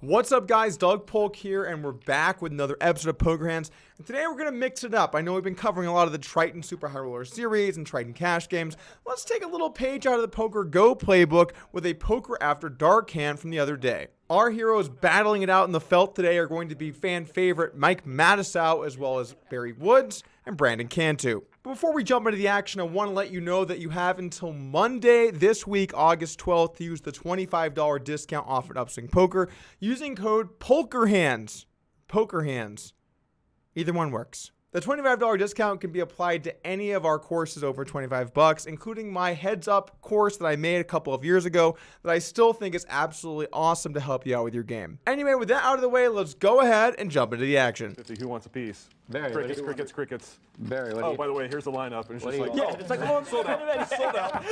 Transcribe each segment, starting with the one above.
What's up, guys? Doug Polk here, and we're back with another episode of Poker Hands. And today we're going to mix it up. I know we've been covering a lot of the Triton Super High Roller Series and Triton Cash games. Let's take a little page out of the Poker Go playbook with a Poker After Dark hand from the other day. Our heroes battling it out in the felt today are going to be fan favorite Mike Mautsow, as well as Barry Woods and Brandon Cantu. Before we jump into the action, I want to let you know that you have until Monday this week, August 12th, to use the $25 discount off at Upswing Poker using code POKERHANDS. POKERHANDS. Either one works. The $25 discount can be applied to any of our courses over $25, including my Heads Up course that I made a couple of years ago that I still think is absolutely awesome to help you out with your game. Anyway, with that out of the way, let's go ahead and jump into the action. 50, who wants a piece? Barry, Crickets, crickets, crickets. Barry, what Oh, by the way, here's the lineup. And it's just like, yeah, it's like, oh, sold out. Sold out.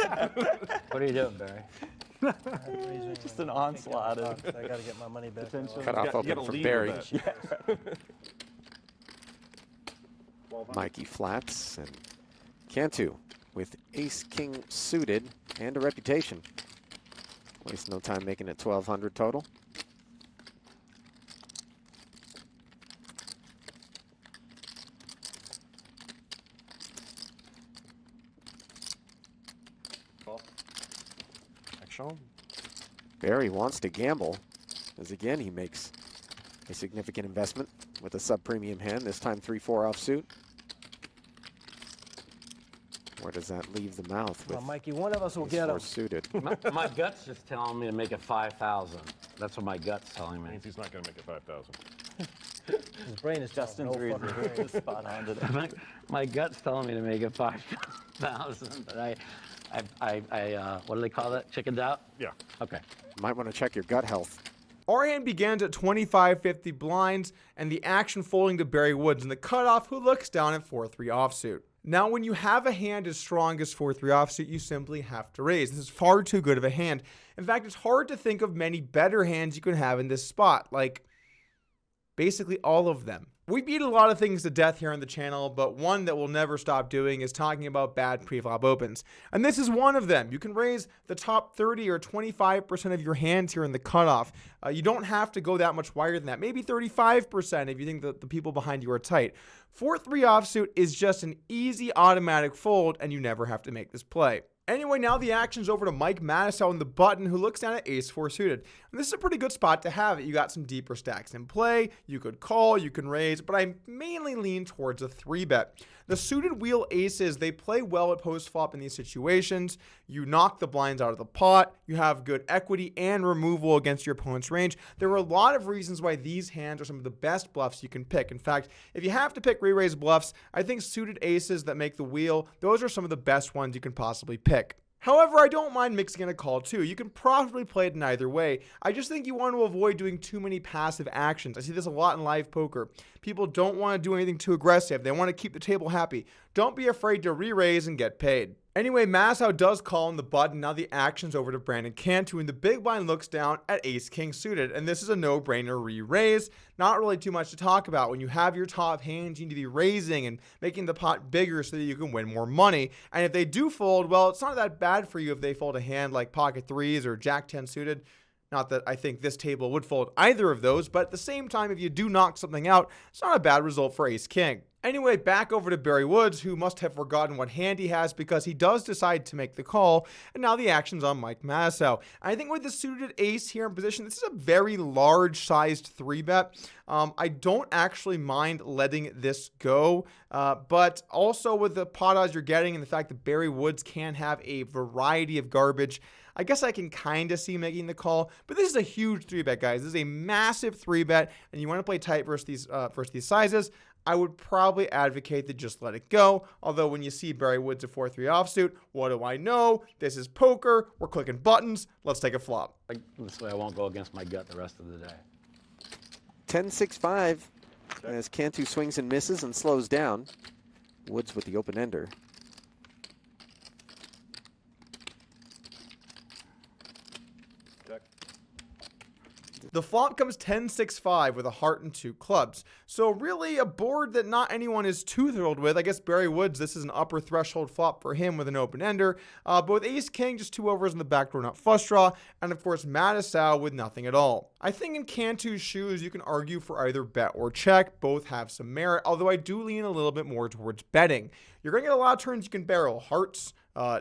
What are you doing, Barry? Just an onslaught of. I gotta get my money back. Cut off open from Barry. Mikey flats and Cantu with ace-king suited and a reputation. Waste no time making it 1,200 total. Action. Barry wants to gamble, as again he makes a significant investment with a sub-premium hand, this time 3-4 offsuit. Where does that leave the mouth with? Well, Mikey, one of us will get him. Suited. My gut's just telling me to make it 5,000. That's what my gut's telling me. Means he's not going to make it 5,000. His brain is Justin's no reading fucking the spot on today. My gut's telling me to make it 5,000, but what do they call that? Chickened out? Yeah. Okay. Might want to check your gut health. Our hand begins at 25-50 blinds, and the action folding to Barry Woods in the cutoff, who looks down at 4-3 offsuit. Now, when you have a hand as strong as 4-3 offsuit, you simply have to raise. This is far too good of a hand. In fact, it's hard to think of many better hands you can have in this spot, like basically all of them. We beat a lot of things to death here on the channel, but one that we'll never stop doing is talking about bad preflop opens. And this is one of them. You can raise the top 30 or 25% of your hands here in the cutoff. You don't have to go that much wider than that. Maybe 35% if you think that the people behind you are tight. 4-3 offsuit is just an easy automatic fold, and you never have to make this play. Anyway, now the action's over to Mike Mautsow on the button, who looks down at ace-4 suited. And this is a pretty good spot to have it. You got some deeper stacks in play. You could call, you can raise, but I mainly lean towards a 3-bet. The suited wheel aces, they play well at post-flop in these situations. You knock the blinds out of the pot. You have good equity and removal against your opponent's range. There are a lot of reasons why these hands are some of the best bluffs you can pick. In fact, if you have to pick re-raise bluffs, I think suited aces that make the wheel, those are some of the best ones you can possibly pick. However, I don't mind mixing in a call too. You can probably play it in either way. I just think you want to avoid doing too many passive actions. I see this a lot in live poker. People don't want to do anything too aggressive. They want to keep the table happy. Don't be afraid to re-raise and get paid. Anyway, Mautsow does call on the button. Now the action's over to Brandon Cantu, and the big blind looks down at ace-king suited. And this is a no-brainer re-raise. Not really too much to talk about. When you have your top hands, you need to be raising and making the pot bigger so that you can win more money. And if they do fold, well, it's not that bad for you if they fold a hand like pocket threes or jack-10 suited. Not that I think this table would fold either of those, but at the same time, if you do knock something out, it's not a bad result for ace-king. Anyway, back over to Barry Woods, who must have forgotten what hand he has because he does decide to make the call, and now the action's on Mike Mautsow. I think with the suited ace here in position, this is a very large-sized 3-bet. I don't actually mind letting this go, but also with the pot odds you're getting and the fact that Barry Woods can have a variety of garbage, I guess I can kind of see making the call, but this is a huge 3-bet, guys. This is a massive 3-bet, and you want to play tight versus these sizes. I would probably advocate to just let it go. Although when you see Barry Woods at 4-3 offsuit, what do I know? This is poker. We're clicking buttons. Let's take a flop. This way I won't go against my gut the rest of the day. 10-6-5 as Cantu swings and misses and slows down. Woods with the open ender. The flop comes 10-6-5 with a heart and 2 clubs. So really a board that not anyone is too thrilled with. I guess Barry Woods, this is an upper threshold flop for him with an open ender. But with ace king, just 2 overs in the back door, not flush draw. And of course Mautsow with nothing at all. I think in Cantu's shoes, you can argue for either bet or check. Both have some merit, although I do lean a little bit more towards betting. You're going to get a lot of turns you can barrel. Hearts,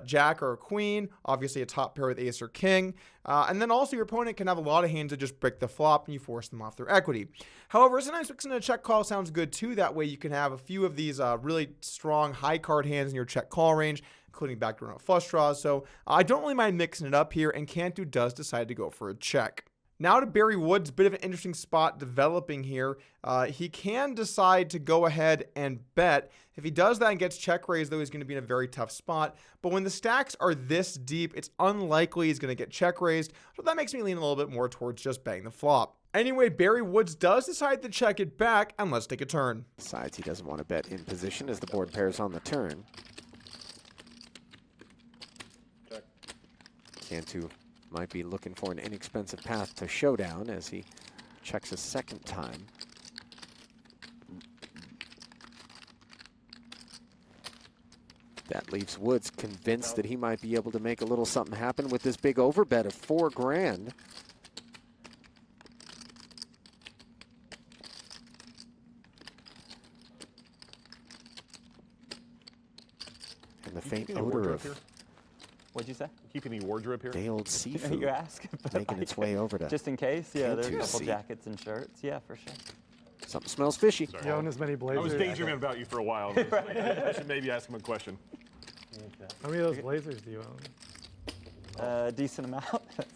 jack or a queen, obviously a top pair with ace or king. And then also your opponent can have a lot of hands that just brick the flop and you force them off their equity. However, sometimes mixing a check call sounds good too. That way you can have a few of these really strong high card hands in your check call range, including backdoor and flush draws. So I don't really mind mixing it up here, and Cantu does decide to go for a check. Now to Barry Woods, bit of an interesting spot developing here. He can decide to go ahead and bet. If he does that and gets check raised, though, he's going to be in a very tough spot. But when the stacks are this deep, it's unlikely he's going to get check raised. So that makes me lean a little bit more towards just betting the flop. Anyway, Barry Woods does decide to check it back, and let's take a turn. Decides he doesn't want to bet in position as the board pairs on the turn. Check. Cantu might be looking for an inexpensive path to showdown as he checks a second time. That leaves Woods convinced that he might be able to make a little something happen with this big overbet of $4,000. And the faint Keeping a odor wardrobe of here? What'd you say? Keep any wardrobe here? day old seafood You ask. making its way over to Just in case, yeah, there's a Cantu couple seat. jackets and shirts. Yeah, for sure. Something smells fishy. Sorry. You own as many I blazers. was daydreaming about you for a while. I was like, I should maybe ask him a question. How many of those blazers do you own? Decent amount.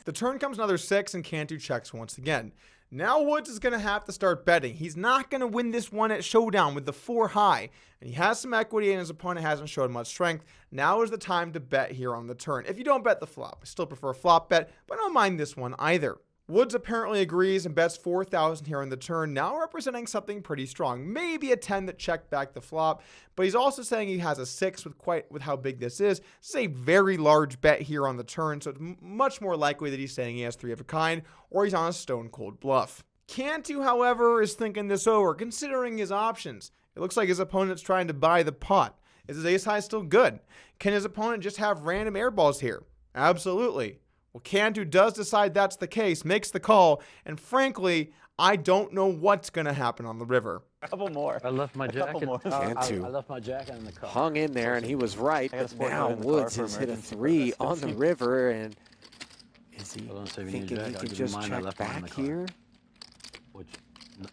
The turn comes another 6, and Cantu checks once again. Now Woods is going to have to start betting. He's not going to win this one at showdown with the 4 high, and he has some equity and his opponent hasn't shown much strength. Now is the time to bet here on the turn. If you don't bet the flop, I still prefer a flop bet, but I don't mind this one either. Woods apparently agrees and bets 4,000 here on the turn, now representing something pretty strong. Maybe a 10 that checked back the flop, but he's also saying he has a 6 with how big this is. This is a very large bet here on the turn, so it's much more likely that he's saying he has 3 of a kind, or he's on a stone cold bluff. Cantu, however, is thinking this over, considering his options. It looks like his opponent's trying to buy the pot. Is his ace high still good? Can his opponent just have random airballs here? Absolutely. Well, Cantu does decide that's the case, makes the call, and frankly, I don't know what's going to happen on the river. A couple more. I left my couple jacket. more. Cantu I left my jacket in the car. hung in there, and he was right. I got a But sport now coat in the car Woods for has hit a emergency 3 purposes. on the river, and is he Hold on, so if you need a thinking he jacket, I'll can give you just mine. I check left mine in the back car. here? Which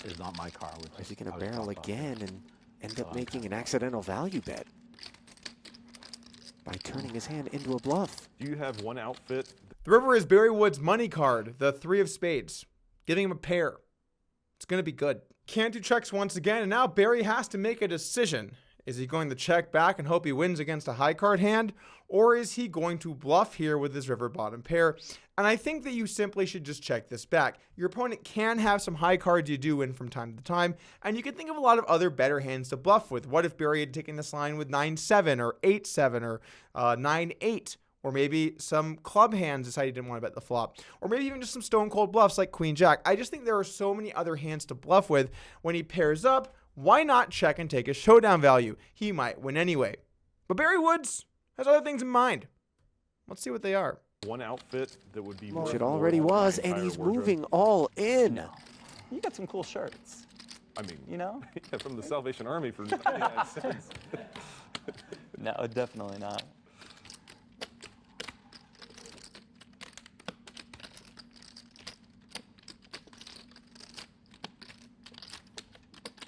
is not my car. Which Or is he going to probably barrel top up. again and end So up I'm making kinda an accidental value bet by turning his hand into a bluff? Do you have one outfit? The river is Barry Woods' money card, the 3 of spades, giving him a pair. It's going to be good. Cantu checks once again, and now Barry has to make a decision. Is he going to check back and hope he wins against a high card hand, or is he going to bluff here with his river bottom pair? And I think that you simply should just check this back. Your opponent can have some high cards you do win from time to time, and you can think of a lot of other better hands to bluff with. What if Barry had taken this line with 9-7 or 8-7 or 9-8? Or maybe some club hands decided he didn't want to bet the flop. Or maybe even just some stone cold bluffs like Queen Jack. I just think there are so many other hands to bluff with. When he pairs up, why not check and take a showdown value? He might win anyway. But Barry Woods has other things in mind. Let's see what they are. One outfit that would be Which worth it more already than my was, and entire he's wardrobe? moving all in. No. You got some cool shirts, I mean, you know? yeah, from the Salvation Army for 99 cents. No, definitely not.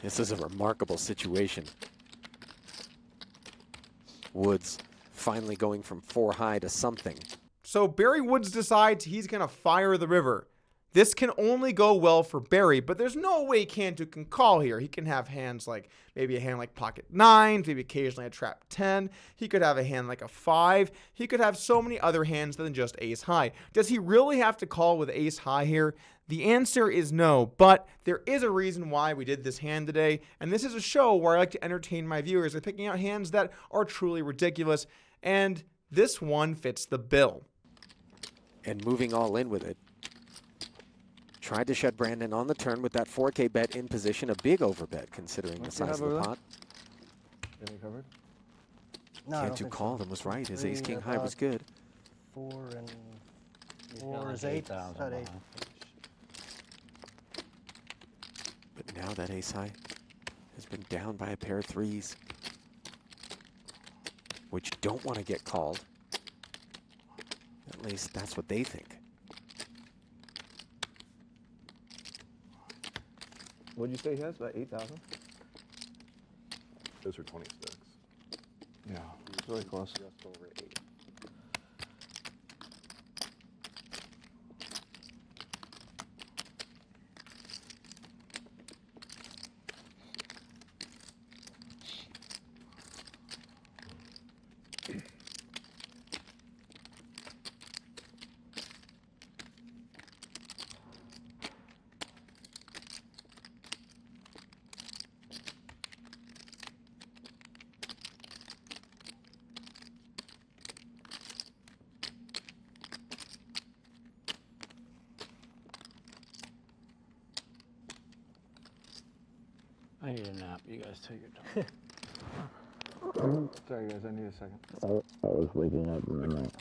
This is a remarkable situation. Woods finally going from 4 high to something. So Barry Woods decides he's going to fire the river. This can only go well for Barry, but there's no way Cantu can call here. He can have hands like, maybe a hand like pocket 9, maybe occasionally a trap 10. He could have a hand like a 5. He could have so many other hands than just ace high. Does he really have to call with ace high here? The answer is no, but there is a reason why we did this hand today, and this is a show where I like to entertain my viewers by picking out hands that are truly ridiculous, and this one fits the bill. And moving all in with it. Tried to shut Brandon on the turn with that 4K bet in position, a big overbet considering the size of the pot. Any covered? No, I don't Cantu think called so. and was right. His Three, ace-king I high was thought good. 4 and He's 4 got is like 8. 8,000 About 8. behind. But now that ace high has been down by a pair of threes, which don't want to get called. At least that's what they think. What'd you say he has? About 8,000? Those are 26. Yeah. Really close. Just over 8. I need a nap. You guys take your time. Sorry, guys. I need a second. I was waking up in the night.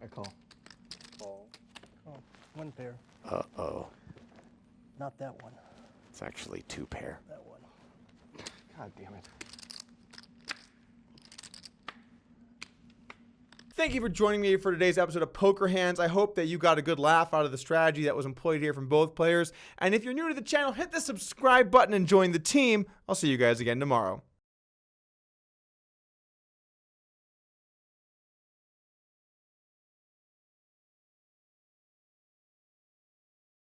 I call. Call. Oh, 1 pair. Uh-oh. Not that one. It's actually 2 pair. That one. God damn it. Thank you for joining me for today's episode of Poker Hands. I hope that you got a good laugh out of the strategy that was employed here from both players. And if you're new to the channel, hit the subscribe button and join the team. I'll see you guys again tomorrow.